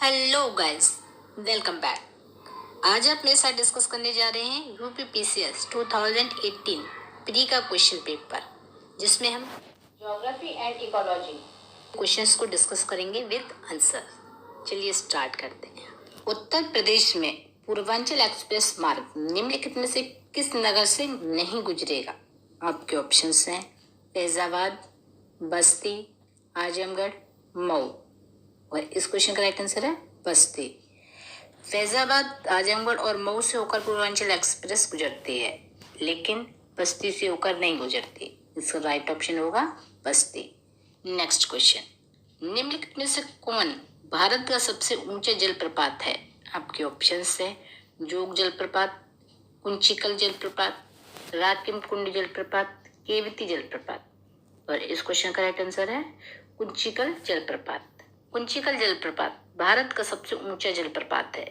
Hello guys, welcome back. आज आप मेरे साथ डिस्कस करने जा रहे हैं यूपीपीसीएस 2018 प्री का क्वेश्चन पेपर, जिसमें हम ज्योग्राफी एंड इकोलॉजी क्वेश्चंस को डिस्कस करेंगे विद आंसर। चलिए स्टार्ट करते हैं। उत्तर प्रदेश में पूर्वांचल एक्सप्रेस मार्ग निम्नलिखित में से किस नगर से नहीं गुजरेगा? आपके ऑप्शंस हैं फैजाबाद, बस्ती, आजमगढ़, मऊ। और इस क्वेश्चन का राइट आंसर है बस्ती। फैजाबाद, आजमगढ़ और मऊ से होकर पूर्वांचल एक्सप्रेस गुजरती है, लेकिन बस्ती से होकर नहीं गुजरती। इसका राइट ऑप्शन होगा बस्ती। नेक्स्ट क्वेश्चन, निम्नलिखित में से कौन भारत का सबसे ऊंचा जलप्रपात है? आपके ऑप्शंस है जोग जलप्रपात, कुंचिकल जलप्रपात, राकिम कुंड जलप्रपात, केवती जलप्रपात। और इस क्वेश्चन का राइट आंसर है कुंचिकल जलप्रपात। कुंचिकल जलप्रपात भारत का सबसे ऊंचा जलप्रपात है।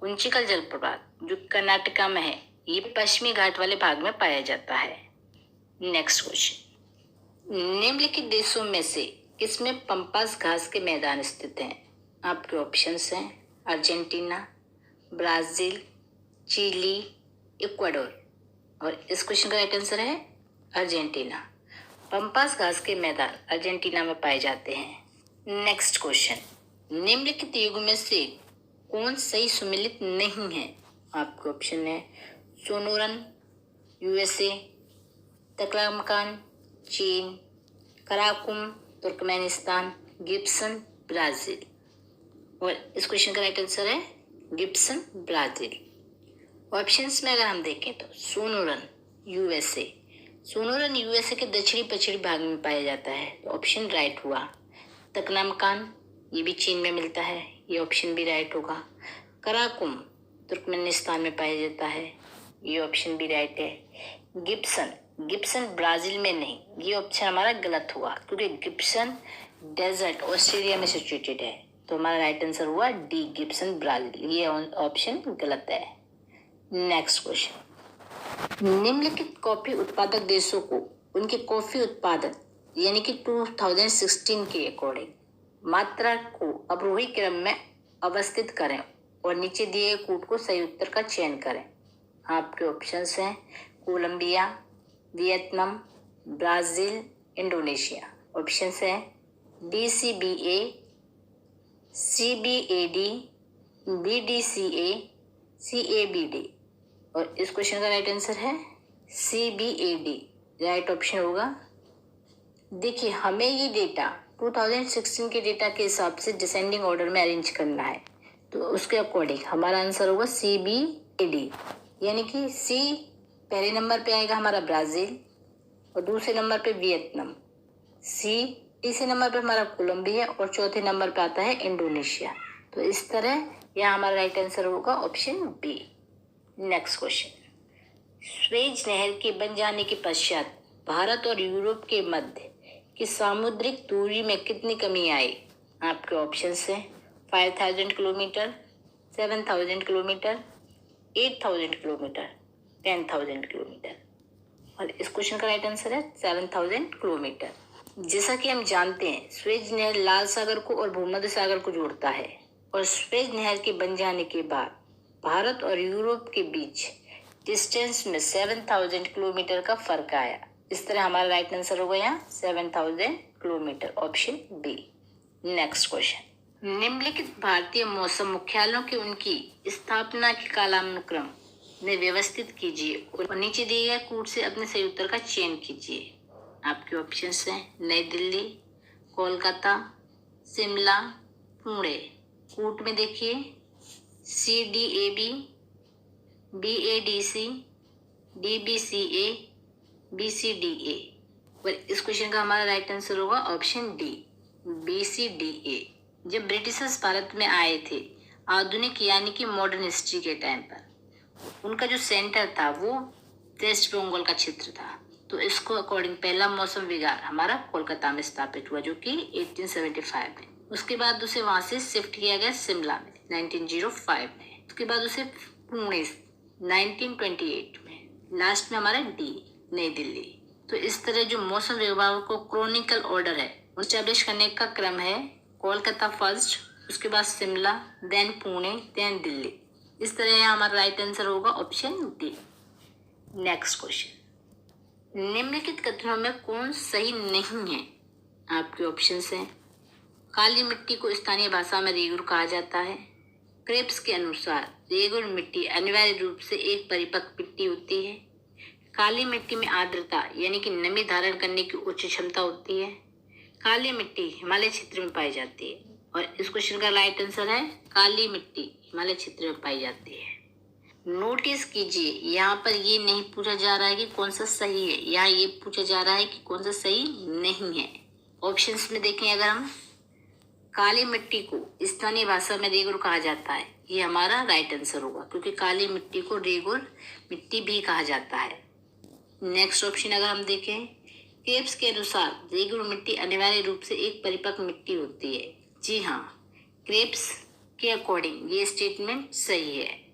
कुंचिकल जलप्रपात जो कर्नाटका में है, ये पश्चिमी घाट वाले भाग में पाया जाता है। नेक्स्ट क्वेश्चन, निम्नलिखित देशों में से किसमें पंपास घास के मैदान स्थित हैं? आपके ऑप्शंस हैं अर्जेंटीना, ब्राजील, चिली, इक्वाडोर। और इस क्वेश्चन का राइट आंसर है अर्जेंटीना। पंपास घास के मैदान अर्जेंटीना में पाए जाते हैं। नेक्स्ट क्वेश्चन, निम्नलिखित युग में से कौन सही सुमेलित नहीं है? आपके ऑप्शन है सोनोरन यूएसए, तक्लामकान चीन, कराकुम तुर्कमेनिस्तान, गिब्सन ब्राजील। और इस क्वेश्चन का राइट आंसर है गिब्सन ब्राजील। ऑप्शंस में अगर हम देखें तो सोनोरन यूएसए, सोनोरन यूएसए के दक्षिणी पश्चिमी भाग में पाया जाता है, तो ऑप्शन राइट हुआ। तक्लामकान ये भी चीन में मिलता है, ये ऑप्शन भी राइट होगा। कराकुम तुर्कमेनिस्तान में पाया जाता है, ये ऑप्शन भी राइट है। गिब्सन, गिब्सन ब्राजील में नहीं, ये ऑप्शन हमारा गलत हुआ, क्योंकि गिब्सन डेजर्ट ऑस्ट्रेलिया में सिचुएटेड है। तो हमारा राइट आंसर हुआ डी, गिब्सन ब्राजील। ये ऑप्शन गलत है। नेक्स्ट क्वेश्चन, निम्नलिखित कॉफी उत्पादक देशों को उनके कॉफी उत्पादन यानी कि 2016 के अकॉर्डिंग मात्रा को अवरोही क्रम में अवस्थित करें और नीचे दिए गए कूट को सही उत्तर का चयन करें। आपके ऑप्शंस हैं Colombia, Vietnam, Brazil, Indonesia. Options हैं DCBA, CBAD, BDCA, CABD। और इस क्वेश्चन का राइट आंसर है CBAD। राइट ऑप्शन होगा। देखिए, हमें ये डेटा 2016 के डेटा के हिसाब से डिसेंडिंग ऑर्डर में अरेंज करना है, तो उसके अकॉर्डिंग हमारा आंसर होगा CBAD। यानी कि C पहले नंबर पे आएगा हमारा ब्राजील, और दूसरे नंबर पे वियतनाम, तीसरे नंबर पे हमारा कोलंबिया, और चौथे नंबर पे आता है इंडोनेशिया। तो इस तरह यह हमारा राइट आंसर होगा option B. Next question, Suez नहर के बन जाने के पश्चात भारत और यूरोप के मध्य की सामुद्रिक दूरी में कितनी कमी आई? आपके ऑप्शंस हैं 5000 किलोमीटर, 7000 किलोमीटर, 8000 किलोमीटर, 10000 किलोमीटर। और इस क्वेश्चन का राइट आंसर है 7000 किलोमीटर। जैसा कि हम जानते हैं, स्वेज नहर लाल सागर को और भूमध्य सागर को जोड़ता है, और स्वेज नहर के बन जाने के बाद भारत और यूरोप के बीच डिस्टेंस में 7000 किलोमीटर का फर्क आया। इस तरह हमारा राइट आंसर होगा यहाँ 7000 kilometre, option B. Next question, निम्नलिखित भारतीय मौसम मुख्यालयों की उनकी स्थापना के कालानुक्रम में व्यवस्थित कीजिए और नीचे दिए गए कूट से अपने सही उत्तर का चयन कीजिए। आपके ऑप्शंस हैं नई दिल्ली, कोलकाता, शिमला, पुणे। कूट में देखिए CDAB, BADC, DBCA, BCDA। और इस क्वेश्चन का हमारा राइट आंसर होगा ऑप्शन डी, BCDA। जब ब्रिटिशर्स भारत में आए थे आधुनिक यानी कि मॉडर्न हिस्ट्री के टाइम पर, उनका जो सेंटर था वो वेस्ट बंगाल का क्षेत्र था। तो इसको अकॉर्डिंग पहला मौसम विहार हमारा कोलकाता में स्थापित हुआ, जो कि 1875 में। उसके बाद उसे वहां से शिफ्ट किया गया शिमला में 1905 में। उसके बाद उसे पुणे 1928 में। लास्ट में हमारा डी, नई दिल्ली। तो इस तरह जो मौसम विभाग को क्रोनिकल ऑर्डर है स्टैब्लिश करने का क्रम है कोलकाता फर्स्ट, उसके बाद शिमला, देन पुणे, देन दिल्ली। इस तरह यहाँ हमारा राइट आंसर होगा ऑप्शन डी। नेक्स्ट क्वेश्चन, निम्नलिखित कथनों में कौन सही नहीं है? आपके ऑप्शंस हैं। काली मिट्टी को स्थानीय भाषा में रेगुर कहा जाता है। क्रेब्स के अनुसार रेगुर मिट्टी अनिवार्य रूप से एक परिपक्व मिट्टी होती है। काली मिट्टी में आर्द्रता यानी कि नमी धारण करने की उच्च क्षमता होती है। काली मिट्टी हिमालय क्षेत्र में पाई जाती है। और इस क्वेश्चन का राइट आंसर है काली मिट्टी हिमालय क्षेत्र में पाई जाती है। नोटिस कीजिए, यहाँ पर ये नहीं पूछा जा रहा है कि कौन सा सही है, यहाँ ये पूछा जा रहा है कि कौन सा सही नहीं है। ऑप्शंस में देखें, अगर हम काली मिट्टी को स्थानीय भाषा में रेगुर कहा जाता है, ये हमारा राइट आंसर होगा, क्योंकि काली मिट्टी को रेगुर मिट्टी भी कहा जाता है। नेक्स्ट ऑप्शन अगर हम देखें, क्रेब्स के अनुसार रेगुर मिट्टी अनिवार्य रूप से एक परिपक्व मिट्टी होती है। जी हाँ, क्रेब्स के अकॉर्डिंग ये स्टेटमेंट सही है।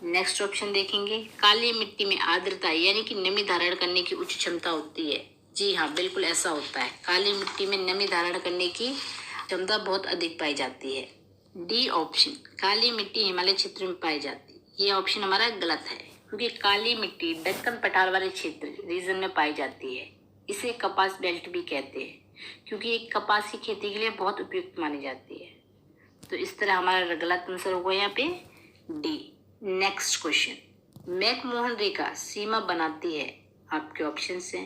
नेक्स्ट ऑप्शन देखेंगे, काली मिट्टी में आर्द्रता यानी कि नमी धारण करने की उच्च क्षमता होती है। जी हाँ, बिल्कुल ऐसा होता है। काली मिट्टी में नमी धारण करने की क्षमता बहुत अधिक पाई जाती है। डी ऑप्शन, काली मिट्टी हिमालय क्षेत्र में पाई जाती है, ये ऑप्शन हमारा गलत है, क्योंकि काली मिट्टी दक्कन पठार वाले क्षेत्र रीजन में पाई जाती है। इसे कपास बेल्ट भी कहते हैं, क्योंकि एक कपास की खेती के लिए बहुत उपयुक्त मानी जाती है। तो इस तरह हमारा गलत आंसर होगा यहाँ पे डी। नेक्स्ट क्वेश्चन, मैकमोहन रेखा सीमा बनाती है। आपके ऑप्शन हैं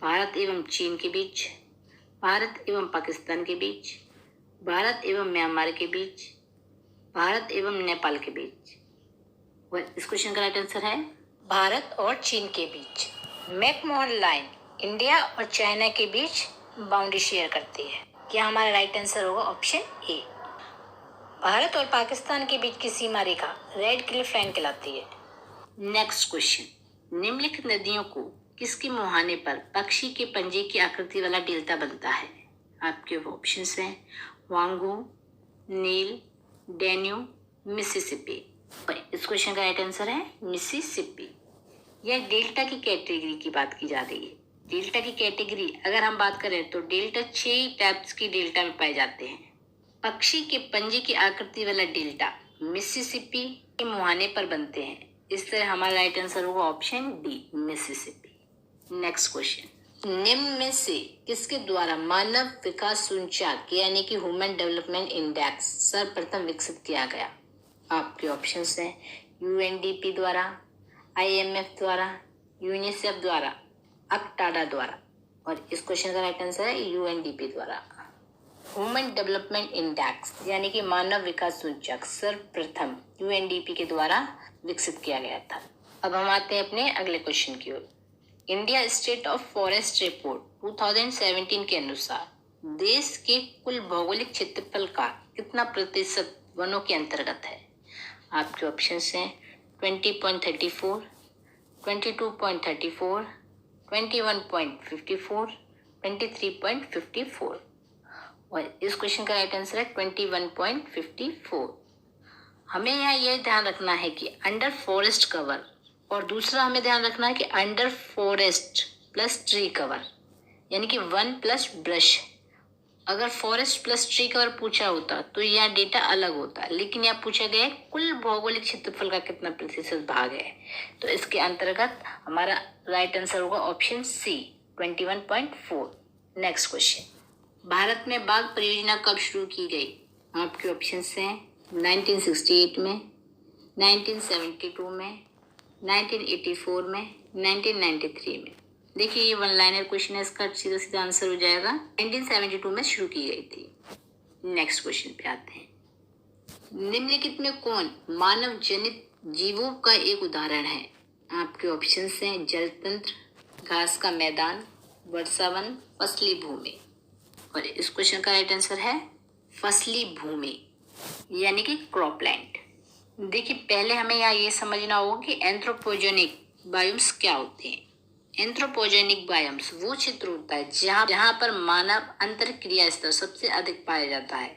भारत एवं चीन के बीच, भारत एवं पाकिस्तान के बीच, भारत एवं म्यांमार के बीच, भारत एवं नेपाल के बीच। इस क्वेश्चन का राइट आंसर है भारत और चीन के बीच। मैकमोहन लाइन इंडिया और चाइना के बीच बाउंड्री शेयर करती है। क्या हमारा राइट आंसर होगा ऑप्शन ए। भारत और पाकिस्तान के बीच की सीमा रेखा रेड क्लिफ लाइन कहलाती है। नेक्स्ट क्वेश्चन, निम्नलिखित नदियों को किसके मुहाने पर पक्षी के पंजे की आकृति वाला डेल्टा बनता है? आपके ऑप्शंस हैं वांगू, नील, डेन्यू, मिसिसिपी। और इस क्वेश्चन का राइट आंसर है मिसिसिपी। यह डेल्टा की कैटेगरी की बात की जा रही है। डेल्टा की कैटेगरी अगर हम बात करें तो डेल्टा 6 टाइप्स की डेल्टा में पाए जाते हैं। पक्षी के पंजे की आकृति वाला डेल्टा मिसिसिपी के मुहाने पर बनते हैं। इस तरह हमारा राइट आंसर होगा option D, Mississippi. Next question, निम्न में से किसके द्वारा मानव विकास सूचकांक यानी कि ह्यूमन डेवलपमेंट इंडेक्स सर्वप्रथम विकसित किया गया? आपके ऑप्शंस हैं यूएनडीपी द्वारा, आईएमएफ द्वारा, यूनिसेफ द्वारा, अक्टाडा द्वारा। और इस क्वेश्चन का राइट आंसर है यूएनडीपी द्वारा। ह्यूमन डेवलपमेंट इंडेक्स यानी कि मानव विकास सूचकांक सर्वप्रथम यूएनडीपी के द्वारा विकसित किया गया था। अब हम आते हैं अपने अगले क्वेश्चन की ओर। India state of forest report 2017 के अनुसार देश के कुल भौगोलिक क्षेत्रफल का कितना प्रतिशत वनों के अंतर्गत है? आपके ऑप्शंस हैं 20.34, 22.34, 21.54, 23.54। और इस क्वेश्चन का राइट आंसर है 21.54। हमें यहाँ यह ध्यान रखना है कि अंडर फॉरेस्ट कवर, और दूसरा हमें ध्यान रखना है कि under forest plus tree cover, यानी कि 1 प्लस ब्रश। अगर फॉरेस्ट प्लस ट्री कवर पूछा होता तो यह डेटा अलग होता, लेकिन यहाँ पूछा गया है कुल भौगोलिक क्षेत्रफल का कितना प्रतिशत भाग है। तो इसके अंतर्गत हमारा राइट आंसर होगा option C, 21.4। Next question, Bharat में बाघ परियोजना कब शुरू की गई? आपके ऑप्शंस हैं 1968 में, 1972 में, 1984 में, 1993 में। देखिए ये वन लाइनर क्वेश्चन है, इसका सीधा सीधा आंसर हो जाएगा 1972 में शुरू की गई थी। नेक्स्ट क्वेश्चन पे आते हैं, निम्नलिखित में कौन मानव जनित जीवों का एक उदाहरण है? आपके ऑप्शंस हैं जलतंत्र, घास का मैदान, वर्षावन, फसली भूमि। और इस क्वेश्चन का राइट आंसर है फसली भूमि यानी कि क्रॉपलैंड। देखिए पहले हमें यहाँ ये समझना होगा कि एंथ्रोपोजेनिक बायोम्स क्या होते हैं। एंथ्रोपोजेनिक बायोम्स वो क्षेत्र होता है जहाँ पर मानव अंतरक्रिया स्तर सबसे अधिक पाया जाता है,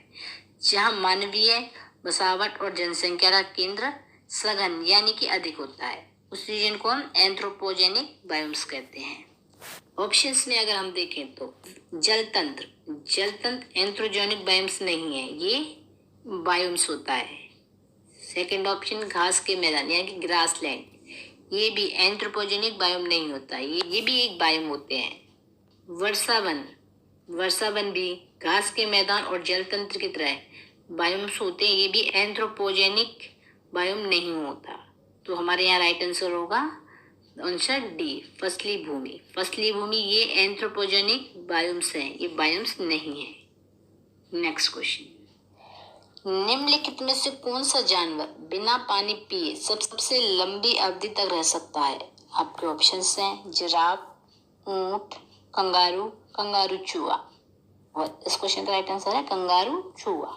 जहाँ मानवीय बसावट और जनसंख्या का केंद्र सघन यानी कि अधिक होता है। उस रीजन को हम एंथ्रोपोजेनिक बायोम्स कहते हैं। ऑप्शंस में अगर हम देखें तो जलतंत्र एंथ्रोपोजेनिक बायोम्स नहीं है, ये बायोम्स होता है। सेकंड ऑप्शन घास के मैदान यानी कि ग्रास लैंड, ये भी एंथ्रोपोजेनिक बायोम नहीं होता, ये भी एक बायोम होते हैं। वर्षावन, वर्षावन भी घास के मैदान और जल तंत्र की तरह बायोम्स होते हैं, ये भी एंथ्रोपोजेनिक बायोम नहीं होता। तो हमारे यहाँ राइट आंसर होगा आंसर डी, फसली भूमि। फसली भूमि ये एंथ्रोपोजेनिक बायोम्स हैं, ये बायोम्स नहीं है। नेक्स्ट क्वेश्चन, निम्नलिखित में से कौन सा जानवर बिना पानी पिए सबसे लंबी अवधि तक रह सकता है? आपके ऑप्शंस हैं जिराफ, ऊंट, कंगारू, कंगारू चूहा। और इस क्वेश्चन का राइट आंसर है कंगारू चूहा।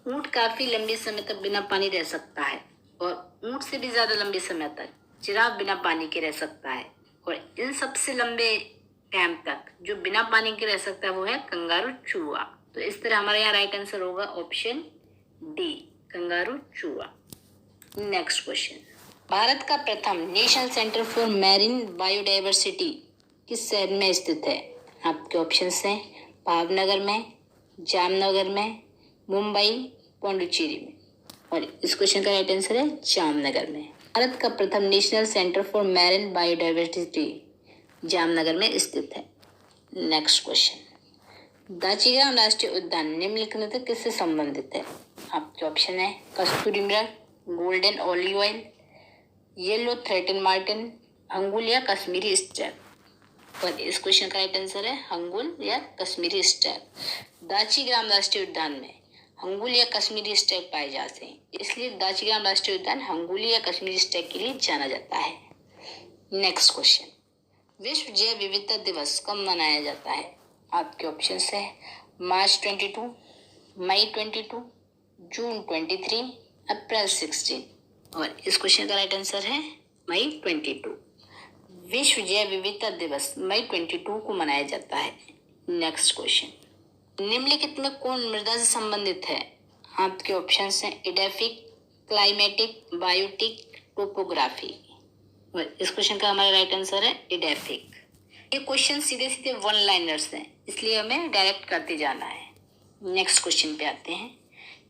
ऊंट काफी लंबे समय तक बिना पानी रह सकता है और ऊंट से भी ज्यादा लंबे समय तक जिराफ बिना पानी के रह सकता है, और इन सबसे लंबे टाइम तक जो बिना पानी के रह सकता है वो है कंगारू चूहा। तो इस तरह हमारे यहाँ राइट आंसर होगा ऑप्शन डी, कंगारू चूहा। नेक्स्ट क्वेश्चन, भारत का प्रथम national centre for marine biodiversity किस शहर में स्थित है? आपके ऑप्शंस हैं भावनगर में, जामनगर में, मुंबई, पौंडुचेरी में। और इस क्वेश्चन का राइट आंसर है जामनगर में। भारत का प्रथम national centre for marine biodiversity Jamnagar में स्थित है। नेक्स्ट क्वेश्चन, दाचीग्राम राष्ट्रीय उद्यान निम्नलिखित में से किससे संबंधित है? आपके ऑप्शन है कस्तूरी मृग, golden olive oil, yellow threaten Martin, hangul या कश्मीरी स्टेप। और इस क्वेश्चन का राइट आंसर है हंगुल या कश्मीरी स्टेप। दाचीग्राम राष्ट्रीय उद्यान में हंगुल या कश्मीरी स्टेप पाए जाते हैं, इसलिए दाचीग्राम राष्ट्रीय उद्यान हंगुल या कश्मीरी स्टेप के लिए जाना जाता है। नेक्स्ट क्वेश्चन, विश्व जैव विविधता दिवस कब मनाया जाता है? आपके ऑप्शंस है मार्च 22, मई 22, जून 23, अप्रैल 16। और इस क्वेश्चन का राइट आंसर है मई 22। विश्व जैव विविधता दिवस मई 22 को मनाया जाता है। नेक्स्ट क्वेश्चन, निम्नलिखित में कौन मृदा से संबंधित है? आपके ऑप्शंस हैं एडेफिक, क्लाइमेटिक, बायोटिक, टोपोग्राफी। और इस क्वेश्चन का हमारा राइट आंसर है एडेफिक। ये क्वेश्चन सीधे सीधे वन लाइनर्स हैं, इसलिए हमें डायरेक्ट करते जाना है। नेक्स्ट क्वेश्चन पे आते हैं,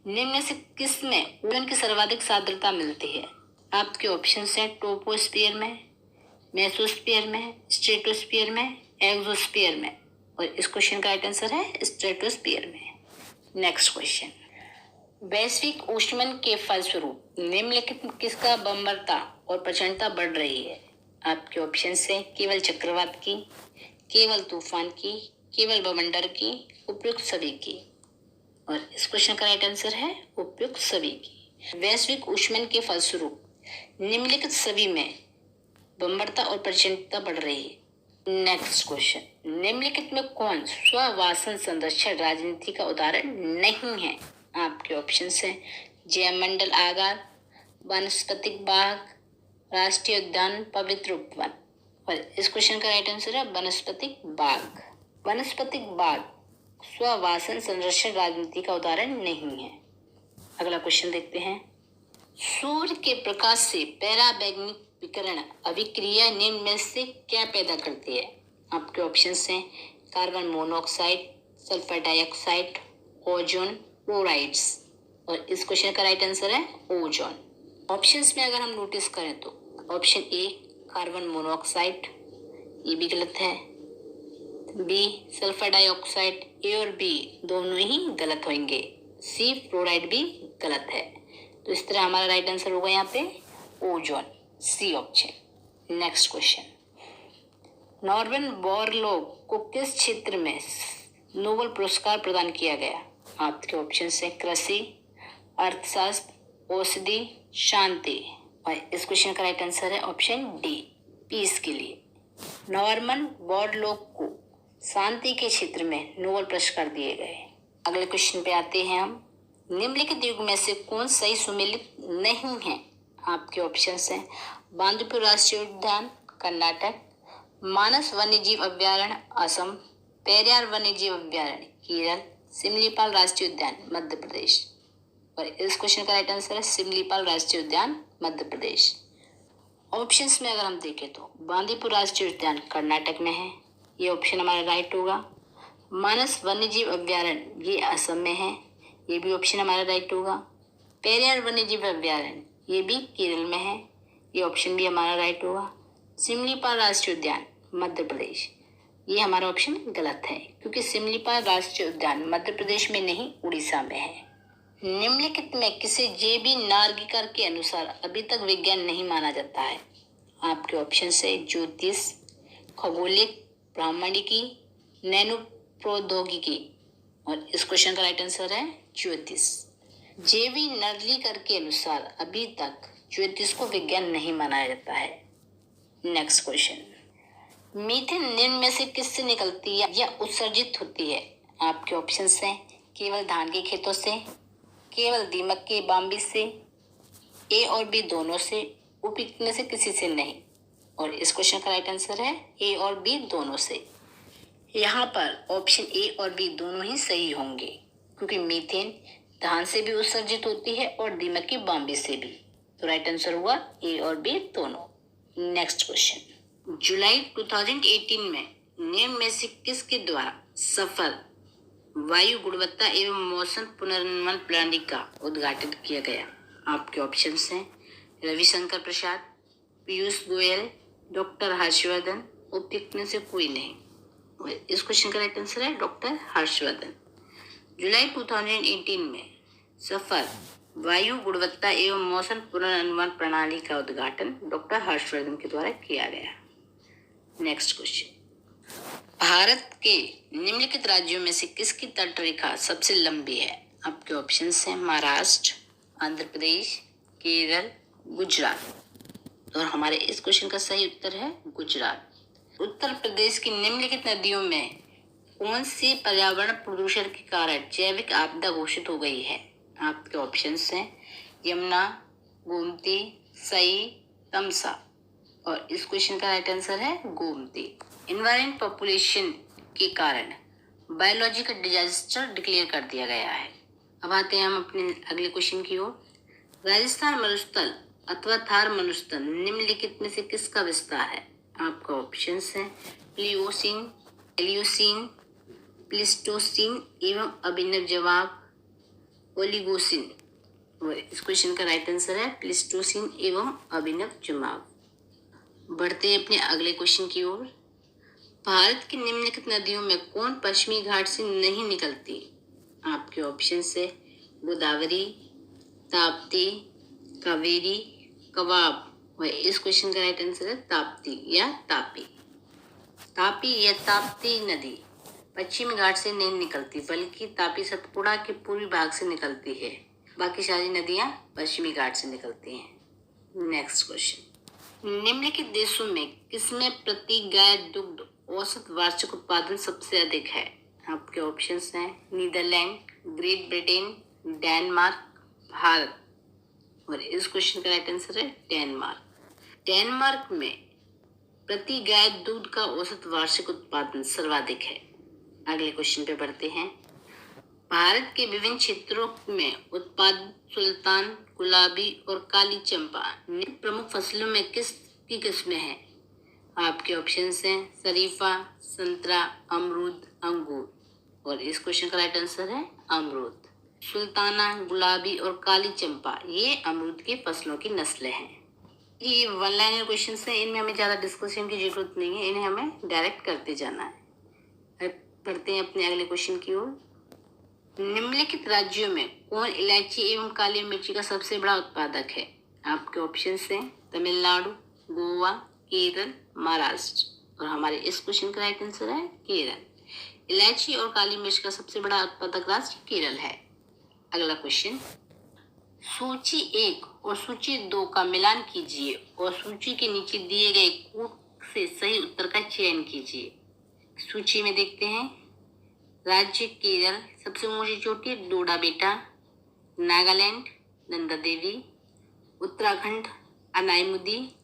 निम्न से किस में ओजोन की सर्वाधिक सांद्रता मिलती है? आपके ऑप्शंस हैं टोपोस्फीयर में, मेसोस्फीयर में, स्ट्रेटोस्फीयर में, एक्सोस्फीयर में। और इस क्वेश्चन का राइट आंसर है स्ट्रेटोस्फीयर में। नेक्स्ट क्वेश्चन, वैश्विक ऊष्मन के फलस्वरूप निम्नलिखित किसका बंबरता और प्रचंडता बढ़ रही है? आपके ऑप्शन से केवल चक्रवात की, केवल तूफान की, केवल बवंडर की, उपयुक्त सभी की। और इस क्वेश्चन का राइट आंसर है उपयुक्त सभी की। वैश्विक ऊष्मन के फलस्वरूप निम्नलिखित सभी में बंबरता और प्रचंडता बढ़ रही है। नेक्स्ट क्वेश्चन, निम्नलिखित में कौन स्ववासन संरक्षण राजनीति का उदाहरण नहीं है? आपके ऑप्शंस हैं जैवमंडल आगार, वनस्पतिक बाग, राष्ट्रीय उद्यान, पवित्र उपवन। और इस क्वेश्चन का राइट आंसर है वनस्पतिक बाग। वनस्पतिक बाग स्ववासन संरक्षण राजनीति का उदाहरण नहीं है। अगला क्वेश्चन देखते हैं, सूर्य के प्रकाश से पराबैंगनी विकिरण अभिक्रिया निम्न में से क्या पैदा करती है? आपके ऑप्शंस हैं carbon monoxide, sulphur dioxide, ozone, fluorides. और इस क्वेश्चन का राइट आंसर है ओजोन। ऑप्शंस में अगर हम नोटिस करें तो ऑप्शन ए कार्बन मोनोऑक्साइड, ये भी गलत है। बी सल्फर डाइऑक्साइड, ए और बी दोनों ही गलत होंगे। सी फ्लोराइड भी गलत है। तो इस तरह हमारा राइट आंसर होगा यहाँ पे ozone, C option. Next question, Norman Borlaug को किस क्षेत्र में नोबेल पुरस्कार प्रदान किया गया? आपके ऑप्शन है कृषि, अर्थशास्त्र, औषधि, शांति। और इस क्वेश्चन का राइट आंसर है ऑप्शन डी, पीस के लिए। नॉर्मन बोरलॉग को शांति के क्षेत्र में नोबेल पुरस्कार दिए गए। अगले क्वेश्चन पे आते हैं हम, निम्नलिखित युग में से कौन सही सुमेलित नहीं है? आपके ऑप्शंस हैं बांदीपुर राष्ट्रीय उद्यान कर्नाटक, मानस वन्यजीव अभ्यारण्य असम, पेरियार वन्यजीव अभ्यारण्य केरल, सिमलीपाल राष्ट्रीय उद्यान मध्य प्रदेश। और इस क्वेश्चन का राइट आंसर है सिमलीपाल राष्ट्रीय उद्यान मध्य प्रदेश। ऑप्शंस में अगर हम देखें तो बांदीपुर राष्ट्रीय उद्यान कर्नाटक में है, ये ऑप्शन हमारा राइट होगा। मानस वन्यजीव अभ्यारण्य ये असम में है, ये भी ऑप्शन हमारा राइट होगा। पेरियार वन्यजीव अभ्यारण्य, ये भी केरल में है, ये ऑप्शन भी हमारा राइट होगा। सिमलीपाल राष्ट्रीय उद्यान, मध्य प्रदेश, ये हमारा ऑप्शन गलत है क्योंकि सिमलीपाल राष्ट्रीय उद्यान मध्य प्रदेश में नहीं, उड़ीसा में है। निम्नलिखित में किसे जे.बी. नार्गीकर के अनुसार अभी तक विज्ञान नहीं माना जाता है? आपके ऑप्शन है ज्योतिष, खगोलिक, ब्रह्मांडिकी, नैनो प्रौद्योगिकी, और इस क्वेश्चन का राइट आंसर है ज्योतिष। जे.बी. नार्गीकर के अनुसार अभी तक ज्योतिष को विज्ञान नहीं माना जाता है। नेक्स्ट क्वेश्चन, मीथेन निम्न में से किससे निकलती है या उत्सर्जित होती है? आपके ऑप्शंस हैं केवल धान के खेतों से, केवल दीमक के बाम्बी से, ए और बी दोनों से, उपयुक्त में से किसी से नहीं। और इस क्वेश्चन का राइट आंसर है ए और बी दोनों से। यहाँ पर ऑप्शन ए और बी दोनों ही सही होंगे क्योंकि मीथेन धान से भी उत्सर्जित होती है और दीमक की बाम्बी से भी। तो राइट आंसर हुआ ए और बी दोनों। नेक्स्ट क्वेश्चन, जुलाई 2018 में निम्न में से किसके द्वारा सफल वायु गुणवत्ता एवं मौसम पुनर्निर्माण प्रणाली का उद्घाटन किया गया? आपके ऑप्शंस हैं रविशंकर प्रसाद, पीयूष गोयल, डॉक्टर हर्षवर्धन, उपयुक्त में से कोई नहीं। इस क्वेश्चन का राइट आंसर है डॉक्टर हर्षवर्धन। जुलाई 2018 में सफल वायु गुणवत्ता एवं मौसम पुनर्निर्माण प्रणाली का उद्घाटन डॉक्टर हर्षवर्धन के द्वारा किया गया। नेक्स्ट क्वेश्चन, भारत के निम्नलिखित राज्यों में से किसकी तट रेखा सबसे लंबी है? आपके ऑप्शंस हैं महाराष्ट्र, आंध्र प्रदेश, केरल, गुजरात। और हमारे इस क्वेश्चन का सही उत्तर है गुजरात। उत्तर प्रदेश की निम्नलिखित नदियों में कौन सी पर्यावरण प्रदूषण के कारण जैविक आपदा घोषित हो गई है? आपके ऑप्शंस हैं यमुना, गोमती, सई, तमसा। और इस क्वेश्चन का राइट आंसर है गोमती। इन्वायरमेंट पॉपुलेशन के कारण बायोलॉजिकल डिजास्टर डिक्लेयर कर दिया गया है। अब आते हैं हम अपने अगले क्वेश्चन की ओर। राजस्थान मरुस्थल अथवा थार मरुस्थल निम्नलिखित में से किसका विस्तार है? आपका ऑप्शंस है प्लियोसीन, एलियोसीन, प्लिस्टोसीन एवं अभिनव जवाब ओलिगोसीन। और इस क्वेश्चन का राइट आंसर है प्लिस्टोसीन एवं अभिनव जवाब। बढ़ते हैं अपने अगले क्वेश्चन की ओर। भारत की निम्नलिखित नदियों में कौन पश्चिमी घाट से नहीं निकलती? आपके ऑप्शन से गोदावरी, ताप्ती, कावेरी, कवाब। और इस क्वेश्चन का राइट आंसर है ताप्ती या तापी। तापी या ताप्ती नदी पश्चिमी घाट से नहीं निकलती बल्कि तापी सतपुड़ा के पूर्वी भाग से निकलती है। बाकी सारी नदियां पश्चिमी घाट से निकलती हैं। नेक्स्ट क्वेश्चन, निम्नलिखित देशों में किसमें प्रति गाय दुग्ध औसत वार्षिक उत्पादन सबसे अधिक है? आपके ऑप्शंस हैं Netherland, Great Britain, Denmark, Bharat. और इस क्वेश्चन का राइट आंसर है डेनमार्क। डेनमार्क में प्रति गाय दूध का औसत वार्षिक उत्पादन सर्वाधिक है। अगले क्वेश्चन पे बढ़ते हैं। भारत के विभिन्न क्षेत्रों में उत्पादित सुल्तान, गुलाबी और काली चंपा प्रमुख फसलों में किसकी किस्में हैं? आपके ऑप्शंस हैं शरीफा, संतरा, अमरूद, अंगूर। और इस क्वेश्चन का राइट आंसर है अमरूद। सुल्ताना, गुलाबी और काली चंपा ये अमरूद की फसलों की नस्लें हैं। ये वन लाइनर क्वेश्चन हैं, इनमें हमें ज़्यादा डिस्कशन की जरूरत नहीं है, इन्हें हमें डायरेक्ट करते जाना है। बढ़ते हैं अपने अगले क्वेश्चन की ओर। निम्नलिखित राज्यों में कौन इलायची एवं काली मिर्ची का सबसे बड़ा उत्पादक है? आपके ऑप्शंस हैं तमिलनाडु, गोवा, केरल, महाराष्ट्र। और हमारे इस क्वेश्चन का राइट आंसर है केरल। इलायची और काली मिर्च का सबसे बड़ा उत्पादक राज्य केरल है। अगला क्वेश्चन, सूची 1 और सूची 2 का मिलान कीजिए और सूची के नीचे दिए गए कोड से सही उत्तर का चयन कीजिए। सूची में देखते हैं राज्य केरल, सबसे ऊंची चोटी डोडा बेटा, नागालैंड नंदा देवी, उत्तराखंड अनाईमुदी,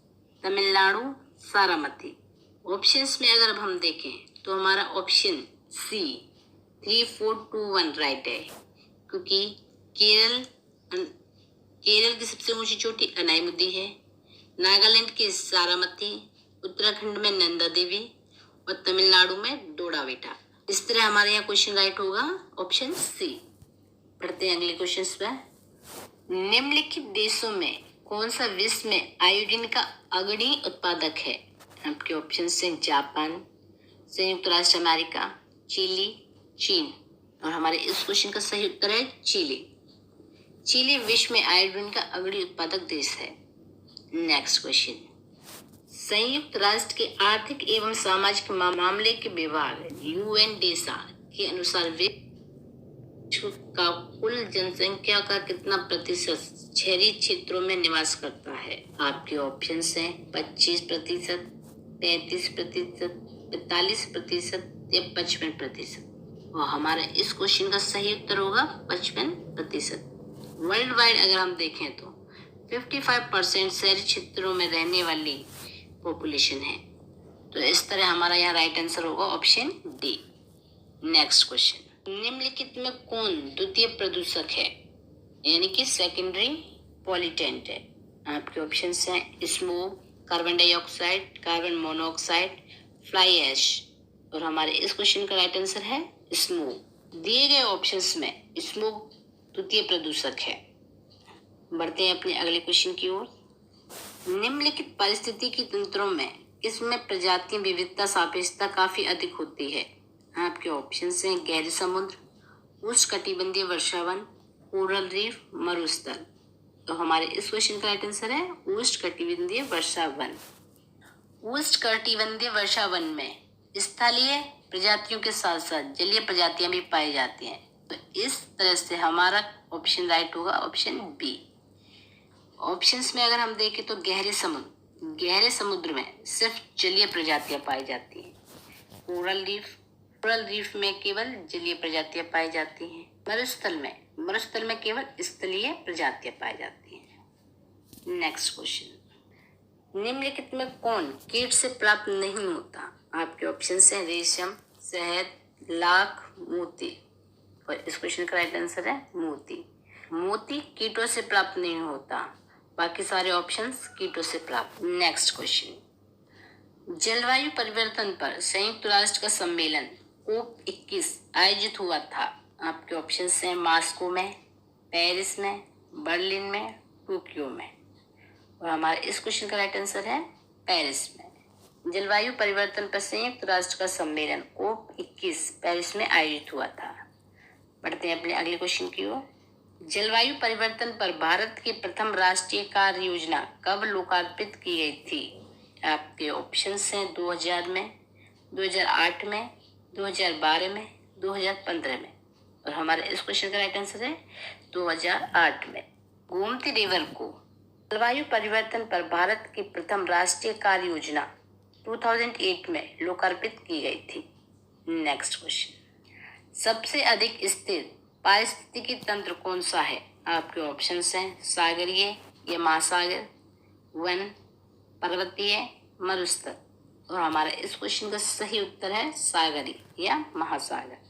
तमिलनाडु सारामती। ऑप्शंस में अगर अब हम देखें तो हमारा ऑप्शन सी 3, 4, 2, 1 राइट है क्योंकि केरल की सबसे ऊंची चोटी अनाईमुदी है, नागालैंड की सारामती, उत्तराखंड में नंदा देवी और तमिलनाडु में डोडा बेटा। इस तरह हमारे यहाँ क्वेश्चन राइट होगा ऑप्शन सी। पढ़ते हैं अगले क्वेश्चन पर। निम्नलिखित देशों में कौन सा विश्व में आयोडीन का अग्रणी उत्पादक है? आपके ऑप्शन हैं जापान, संयुक्त राष्ट्र अमेरिका, चिली, चीन। और हमारे इस क्वेश्चन का सही उत्तर है चिली। चिली विश्व में आयोडीन का अग्रणी उत्पादक देश है। Next question. संयुक्त राष्ट्र के आर्थिक एवं सामाजिक मामले के विभाग यूएनडेसा के अनुसार विश्व का कुल जनसंख्या का कितना प्रतिशत शहरी क्षेत्रों में निवास करता है? आपके ऑप्शन हैं 25%, 33%, 45% या 55%। और हमारा इस क्वेश्चन का सही उत्तर होगा 55%। वर्ल्ड वाइड अगर हम देखें तो 55% शहरी क्षेत्रों में रहने वाली पॉपुलेशन है। तो इस तरह हमारा यहाँ राइट आंसर होगा ऑप्शन डी। Next question. निम्नलिखित में कौन द्वितीय प्रदूषक है, यानी कि सेकेंडरी पॉल्यूटेंट है? आपके ऑप्शन हैं smoke, carbon dioxide, carbon monoxide, fly ash. और हमारे इस क्वेश्चन का राइट आंसर है स्मोक। दिए गए ऑप्शंस में स्मोक द्वितीय प्रदूषक है। बढ़ते हैं अपने अगले क्वेश्चन की ओर। निम्नलिखित पारिस्थितिकी तंत्रों में किसमें प्रजाति विविधता सापेक्षता काफी अधिक होती है? आपके ऑप्शन हैं गहरे समुद्र, उष्णकटिबंधीय वर्षावन, कोरल रीफ, मरुस्थल। तो हमारे इस क्वेश्चन का राइट आंसर है उष्णकटिबंधीय वर्षावन। उष्णकटिबंधीय वर्षावन में स्थलीय प्रजातियों के साथ साथ जलीय प्रजातियां भी पाई जाती हैं। तो इस तरह से हमारा ऑप्शन राइट होगा ऑप्शन बी। ऑप्शंस में अगर हम देखें तो गहरे समुद्र में सिर्फ जलीय प्रजातियां पाई जाती हैं। कोरल रीफ में केवल जलीय प्रजातियां पाई जाती हैं। मरुस्थल में केवल स्थलीय प्रजातियां पाई जाती हैं। Next question. निम्नलिखित में कौन कीट से प्राप्त नहीं होता? आपके ऑप्शन हैं रेशम, शहद, लाख, मोती। और इस क्वेश्चन का राइट आंसर है मोती। मोती कीटों से प्राप्त नहीं होता, बाकी सारे ऑप्शंस कीटों से प्राप्त। Next question. जलवायु परिवर्तन पर संयुक्त राष्ट्र का सम्मेलन COP21 आयोजित हुआ था। आपके ऑप्शन हैं मास्को में, पेरिस में, बर्लिन में, टोक्यो में। और हमारे इस क्वेश्चन का राइट आंसर है पेरिस में। जलवायु परिवर्तन पर संयुक्त राष्ट्र का सम्मेलन COP21 पेरिस में आयोजित हुआ था। बढ़ते हैं अपने अगले क्वेश्चन की ओर। जलवायु परिवर्तन पर भारत की प्रथम राष्ट्रीय कार्य योजना कब लोकार्पित की गई थी? आपके ऑप्शन हैं 2000 में, 2008 में, 2012 में, 2015 में। और हमारे इस क्वेश्चन का राइट आंसर है 2008 में। गोमती रिवर को जलवायु परिवर्तन पर भारत की प्रथम राष्ट्रीय कार्य योजना 2008 में लोकार्पित की गई थी। Next question. सबसे अधिक स्थिर पारिस्थितिकी तंत्र कौन सा है? आपके ऑप्शन हैं सागरीय या महासागर, वन, पर्वतीय, मरुस्थल। और हमारा इस क्वेश्चन का सही उत्तर है सागरीय या महासागर।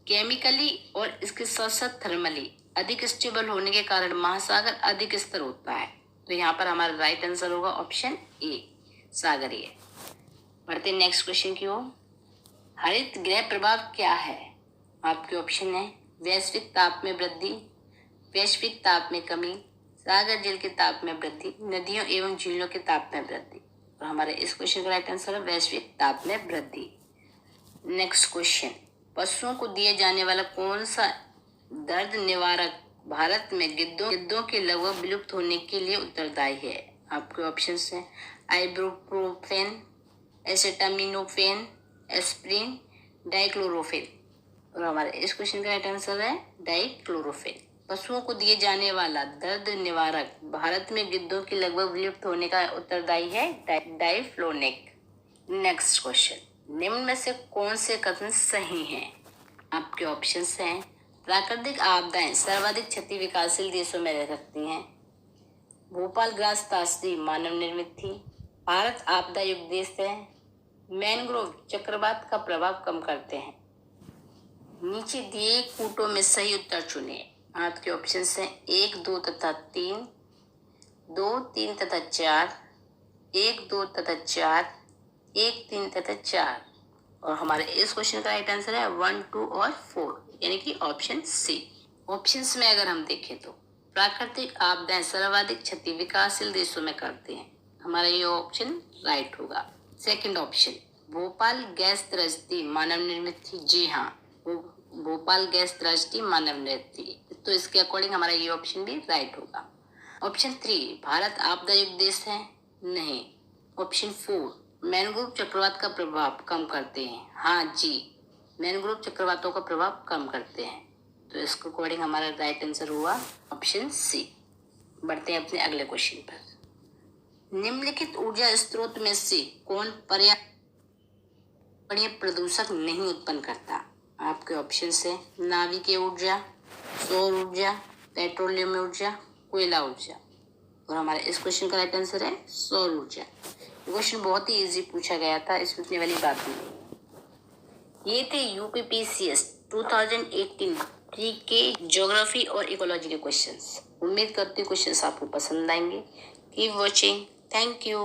केमिकली और इसके साथ साथ थर्मली अधिक स्टेबल होने के कारण महासागर अधिक स्थिर होता है। तो यहाँ पर हमारा राइट आंसर होगा ऑप्शन ए, सागरीय। बढ़ते नेक्स्ट क्वेश्चन की ओर। हरित गृह प्रभाव क्या है? आपके ऑप्शन है वैश्विक ताप में वृद्धि, वैश्विक ताप में कमी, सागर जल के ताप में वृद्धि, नदियों एवं झीलों के ताप में वृद्धि। और हमारे इस क्वेश्चन का राइट आंसर है वैश्विक ताप में वृद्धि। Next question. पशुओं को दिए जाने वाला कौन सा दर्द निवारक भारत में गिद्धों के लगभग विलुप्त होने के लिए उत्तरदायी है? आपके ऑप्शन हैं आइब्रोप्रोफेन, एसेटामिनोफेन, एस्प्रिन, डाइक्लोरोफेन। और हमारे इस क्वेश्चन का राइट आंसर है डाइक्लोरोफेन। पशुओं को दिए जाने वाला दर्द निवारक भारत में गिद्धों की लगभग विलुप्त होने का उत्तरदायी है डाइफ्लोनिक। Next question. निम्न में से कौन से कथन सही हैं? आपके ऑप्शंस हैं प्राकृतिक आपदाएं सर्वाधिक क्षति विकासशील देशों में रह सकती हैं, भोपाल ग्रास त्रासदी मानव निर्मित थी, भारत आपदा युक्त देश है, मैनग्रोव चक्रवात का प्रभाव कम करते हैं। नीचे दिए कूटों में सही उत्तर चुनिए। आपके ऑप्शन हैं 1, 2 तथा 3, 2, 3 तथा 4, 1, 2 तथा 4, 1, 3 तथा 4। और हमारे इस क्वेश्चन का राइट आंसर है 1, 2 और 4, यानी कि ऑप्शन सी। ऑप्शंस में अगर हम देखें तो प्राकृतिक आपदाएं सर्वाधिक क्षति विकासशील देशों में करते हैं, हमारा ये ऑप्शन राइट होगा। सेकंड ऑप्शन, भोपाल गैस त्रस्ती मानव निर्मित थी। जी हाँ, भोपाल गैस त्रस्ती मानव निर्मित थी, तो इसके अकॉर्डिंग हमारा ये ऑप्शन भी राइट होगा। ऑप्शन 3, भारत आपदा युक्त देश है। नहीं। ऑप्शन 4, मैनग्रोव चक्रवात का प्रभाव कम करते हैं। हाँ जी, मैनग्रोव चक्रवातों का प्रभाव कम करते हैं, तो इसके अकॉर्डिंग हमारा राइट आंसर हुआ ऑप्शन सी। बढ़ते हैं अपने अगले क्वेश्चन पर। निम्नलिखित ऊर्जा स्रोत में से कौन पर्यावरणीय प्रदूषक नहीं उत्पन्न करता? आपके ऑप्शन है नाभिकीय ऊर्जा, सौर ऊर्जा, पेट्रोलियम ऊर्जा, कोयला ऊर्जा, और हमारा इस क्वेश्चन का राइट आंसर है सौर ऊर्जा। क्वेश्चन बहुत ही इजी पूछा गया था, इसमें इतनी वाली बात नहीं। ये थे यूपीपीसीएस 2018 प्री के ज्योग्राफी और इकोलॉजी के क्वेश्चंस। उम्मीद करती हूँ क्वेश्चंस आपको पसंद आएंगे। Keep watching. Thank you.